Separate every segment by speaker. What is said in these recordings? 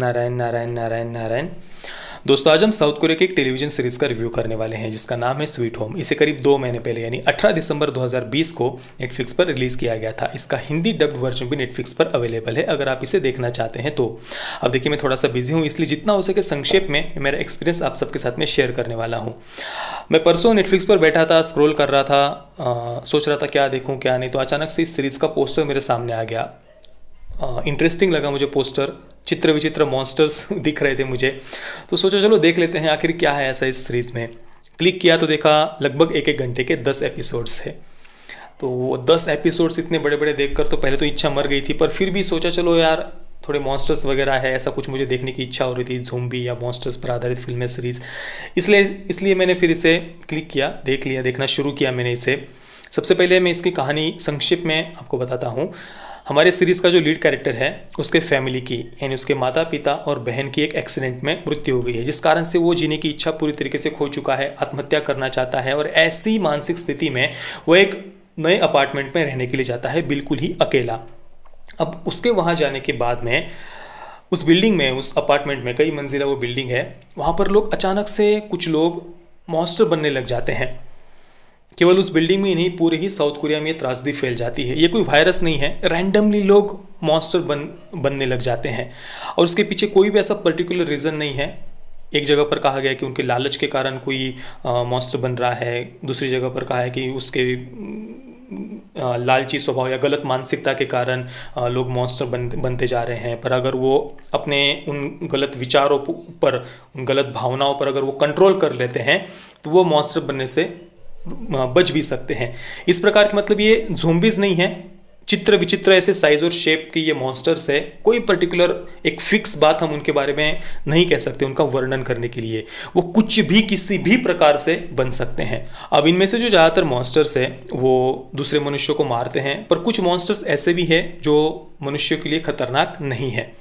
Speaker 1: नारायण नारायण नारायण नारायण। दोस्तों, आज हम साउथ कोरिया की एक टेलीविजन सीरीज का रिव्यू करने वाले हैं जिसका नाम है स्वीट होम। इसे करीब 2 महीने पहले यानी 18 दिसंबर 2020 को नेटफ्लिक्स पर रिलीज किया गया था। इसका हिंदी डब्ड वर्जन भी नेटफ्लिक्स पर अवेलेबल है अगर आप इसे देखना चाहते हैं तो। अब देखिए, मैं थोड़ा सा बिजी हूँ इसलिए जितना हो सके संक्षेप में मेरा एक्सपीरियंस आप सबके साथ में शेयर करने वाला हूँ। मैं परसों नेटफ्लिक्स पर बैठा था, स्क्रॉल कर रहा था, सोच रहा था क्या देखूँ क्या नहीं, तो अचानक से इस सीरीज़ का पोस्टर मेरे सामने आ गया। इंटरेस्टिंग लगा मुझे पोस्टर, चित्र विचित्र मॉन्स्टर्स दिख रहे थे मुझे, तो सोचा चलो देख लेते हैं आखिर क्या है ऐसा इस सीरीज़ में। क्लिक किया तो देखा लगभग 1-1 घंटे के 10 एपिसोड्स है। तो वो 10 एपिसोड्स इतने बड़े बड़े देखकर तो पहले तो इच्छा मर गई थी, पर फिर भी सोचा चलो यार थोड़े मॉन्स्टर्स वगैरह है, ऐसा कुछ मुझे देखने की इच्छा हो रही थी, ज़ोंबी या मॉन्स्टर्स पर आधारित फिल्में सीरीज़, इसलिए मैंने फिर इसे क्लिक किया, देखना शुरू किया मैंने इसे। सबसे पहले मैं इसकी कहानी संक्षिप्त में आपको बताता हूँ। हमारे सीरीज़ का जो लीड कैरेक्टर है उसके फैमिली की यानी उसके माता पिता और बहन की एक एक्सीडेंट में मृत्यु हो गई है, जिस कारण से वो जीने की इच्छा पूरी तरीके से खो चुका है, आत्महत्या करना चाहता है और ऐसी मानसिक स्थिति में वो एक नए अपार्टमेंट में रहने के लिए जाता है, बिल्कुल ही अकेला। अब उसके वहाँ जाने के बाद में उस बिल्डिंग में, उस अपार्टमेंट में, कई मंजिला वो बिल्डिंग है, वहाँ पर लोग अचानक से कुछ लोग मॉन्स्टर बनने लग जाते हैं। केवल उस बिल्डिंग में ही नहीं, पूरे ही साउथ कोरिया में ये त्रासदी फैल जाती है। ये कोई वायरस नहीं है, रैंडमली लोग मॉन्स्टर बनने लग जाते हैं और उसके पीछे कोई भी ऐसा पर्टिकुलर रीज़न नहीं है। एक जगह पर कहा गया कि उनके लालच के कारण कोई मॉन्स्टर बन रहा है, दूसरी जगह पर कहा है कि उसके लालची स्वभाव या गलत मानसिकता के कारण लोग मॉन्स्टर बनते जा रहे हैं। पर अगर वो अपने उन गलत विचारों पर, उन गलत भावनाओं पर अगर वो कंट्रोल कर लेते हैं तो वो मॉन्स्टर बनने से बच भी सकते हैं। इस प्रकार के, मतलब ये ज़ोंबीज नहीं है, चित्र विचित्र ऐसे साइज और शेप के ये मॉन्स्टर्स है। कोई पर्टिकुलर एक फिक्स बात हम उनके बारे में नहीं कह सकते उनका वर्णन करने के लिए, वो कुछ भी किसी भी प्रकार से बन सकते हैं। अब इनमें से जो ज़्यादातर मॉन्स्टर्स है वो दूसरे मनुष्यों को मारते हैं, पर कुछ मॉन्स्टर्स ऐसे भी है जो मनुष्यों के लिए खतरनाक नहीं है।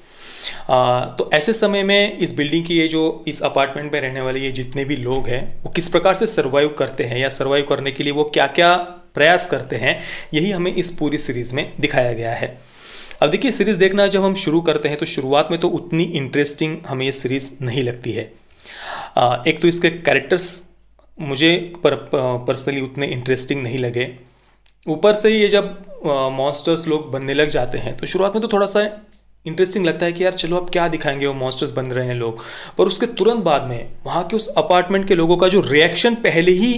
Speaker 1: तो ऐसे समय में इस बिल्डिंग की, ये जो इस अपार्टमेंट में रहने वाले ये जितने भी लोग हैं वो किस प्रकार से सर्वाइव करते हैं या सर्वाइव करने के लिए वो क्या क्या प्रयास करते हैं, यही हमें इस पूरी सीरीज़ में दिखाया गया है। अब देखिए, सीरीज़ देखना जब हम शुरू करते हैं तो शुरुआत में तो उतनी इंटरेस्टिंग हमें ये सीरीज़ नहीं लगती है। एक तो इसके कैरेक्टर्स मुझे पर्सनली उतने इंटरेस्टिंग नहीं लगे। ऊपर से ये जब मॉन्स्टर्स लोग बनने लग जाते हैं तो शुरुआत में तो थोड़ा सा इंटरेस्टिंग लगता है कि यार चलो अब क्या दिखाएंगे, वो मॉन्स्टर्स बन रहे हैं लोग। पर उसके तुरंत बाद में वहाँ के उस अपार्टमेंट के लोगों का जो रिएक्शन पहले ही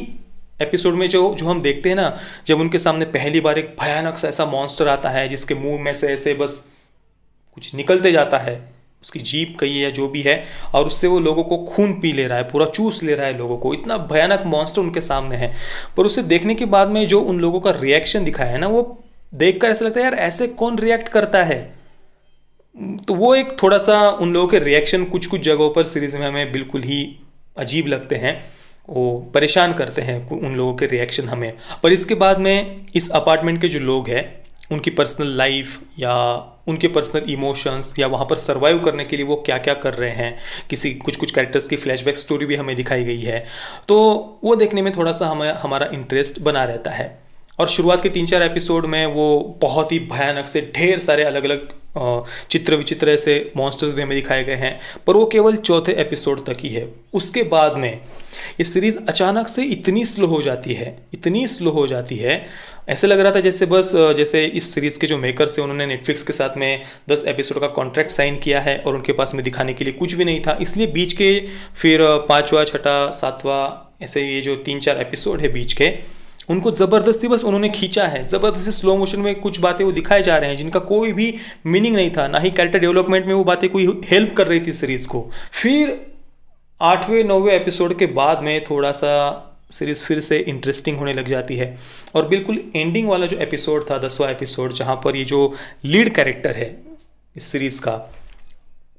Speaker 1: एपिसोड में जो हम देखते हैं ना, जब उनके सामने पहली बार एक भयानक सा ऐसा मॉन्स्टर आता है जिसके मुंह में से ऐसे बस कुछ निकलते जाता है, उसकी जीभ कही या जो भी है, और उससे वो लोगों को खून पी ले रहा है, पूरा चूस ले रहा है लोगों को। इतना भयानक मॉन्स्टर उनके सामने है। पर उसे देखने के बाद में जो उन लोगों का रिएक्शन दिखाया है ना, वो देखकर ऐसा लगता है यार ऐसे कौन रिएक्ट करता है। तो वो एक थोड़ा सा उन लोगों के रिएक्शन कुछ कुछ जगहों पर सीरीज में हमें बिल्कुल ही अजीब लगते हैं, वो परेशान करते हैं उन लोगों के रिएक्शन हमें। पर इसके बाद में इस अपार्टमेंट के जो लोग हैं उनकी पर्सनल लाइफ या उनके पर्सनल इमोशंस या वहाँ पर सर्वाइव करने के लिए वो क्या क्या कर रहे हैं, कुछ कैरेक्टर्स की फ्लैशबैक स्टोरी भी हमें दिखाई गई है, तो वो देखने में थोड़ा सा हमारा इंटरेस्ट बना रहता है। और शुरुआत के 3-4 एपिसोड में वो बहुत ही भयानक से ढेर सारे अलग अलग चित्र विचित्र ऐसे मॉन्स्टर्स भी हमें दिखाए गए हैं, पर वो केवल चौथे एपिसोड तक ही है। उसके बाद में ये सीरीज़ अचानक से इतनी स्लो हो जाती है, ऐसे लग रहा था जैसे इस सीरीज़ के जो मेकर्स हैं उन्होंने नेटफ्लिक्स के साथ में 10 एपिसोड का कॉन्ट्रैक्ट साइन किया है और उनके पास में दिखाने के लिए कुछ भी नहीं था, इसलिए बीच के फिर 5वां, 6वां, 7वां ऐसे ये जो 3-4 एपिसोड है बीच के, उनको ज़बरदस्ती बस उन्होंने खींचा है। ज़बरदस्ती स्लो मोशन में कुछ बातें वो दिखाए जा रहे हैं जिनका कोई भी मीनिंग नहीं था, ना ही कैरेक्टर डेवलपमेंट में वो बातें कोई हेल्प कर रही थी सीरीज़ को। फिर 8वें 9वें एपिसोड के बाद में थोड़ा सा सीरीज़ फिर से इंटरेस्टिंग होने लग जाती है और बिल्कुल एंडिंग वाला जो एपिसोड था, 10वां एपिसोड, जहाँ पर ये जो लीड कैरेक्टर है इस सीरीज़ का,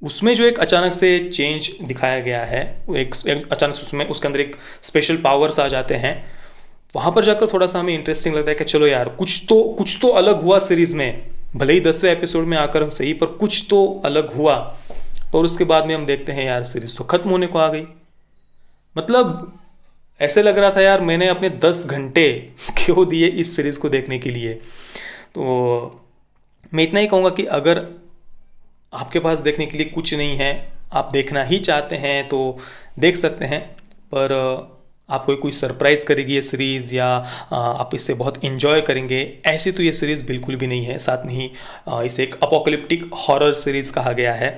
Speaker 1: उसमें जो एक अचानक से चेंज दिखाया गया है, वो एक अचानक से उसके अंदर एक स्पेशल पावर्स आ जाते हैं। वहाँ पर जाकर थोड़ा सा हमें इंटरेस्टिंग लगता है कि चलो यार कुछ तो अलग हुआ सीरीज़ में, भले ही 10वें एपिसोड में आकर सही, पर कुछ तो अलग हुआ। पर उसके बाद में हम देखते हैं यार सीरीज़ तो ख़त्म होने को आ गई। मतलब ऐसे लग रहा था यार मैंने अपने 10 घंटे क्यों दिए इस सीरीज़ को देखने के लिए। तो मैं इतना ही कहूँगा कि अगर आपके पास देखने के लिए कुछ नहीं है, आप देखना ही चाहते हैं तो देख सकते हैं, पर आपको कोई सरप्राइज़ करेगी ये सीरीज़ या आप इससे बहुत इन्जॉय करेंगे, ऐसी तो ये सीरीज़ बिल्कुल भी नहीं है। साथ में ही इसे एक अपोकलिप्टिक हॉरर सीरीज़ कहा गया है,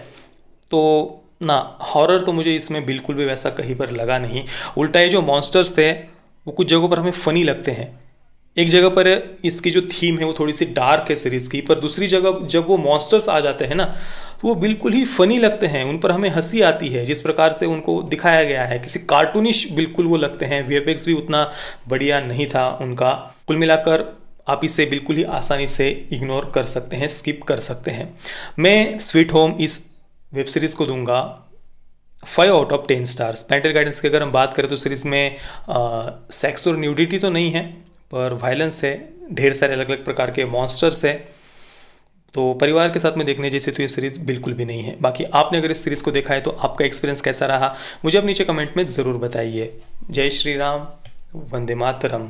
Speaker 1: तो ना हॉरर तो मुझे इसमें बिल्कुल भी वैसा कहीं पर लगा नहीं। उल्टा ये जो मॉन्स्टर्स थे वो कुछ जगहों पर हमें फ़नी लगते हैं। एक जगह पर इसकी जो थीम है वो थोड़ी सी डार्क है सीरीज़ की, पर दूसरी जगह जब वो मॉन्स्टर्स आ जाते हैं ना तो वो बिल्कुल ही फ़नी लगते हैं, उन पर हमें हंसी आती है जिस प्रकार से उनको दिखाया गया है, किसी कार्टूनिश बिल्कुल वो लगते हैं। वीएफएक्स भी उतना बढ़िया नहीं था उनका। कुल मिलाकर आप इसे बिल्कुल ही आसानी से इग्नोर कर सकते हैं, स्किप कर सकते हैं। मैं स्वीट होम इस वेब सीरीज़ को दूंगा 5/10 स्टार्स। पेरेंटल गाइडेंस की अगर हम बात करें तो सीरीज़ में सेक्स और न्यूडिटी तो नहीं है, पर वायलेंस है, ढेर सारे अलग अलग प्रकार के मॉन्स्टर्स है, तो परिवार के साथ में देखने जैसे तो ये सीरीज़ बिल्कुल भी नहीं है। बाकी आपने अगर इस सीरीज़ को देखा है तो आपका एक्सपीरियंस कैसा रहा मुझे अब नीचे कमेंट में ज़रूर बताइए। जय श्री राम, वंदे मातरम।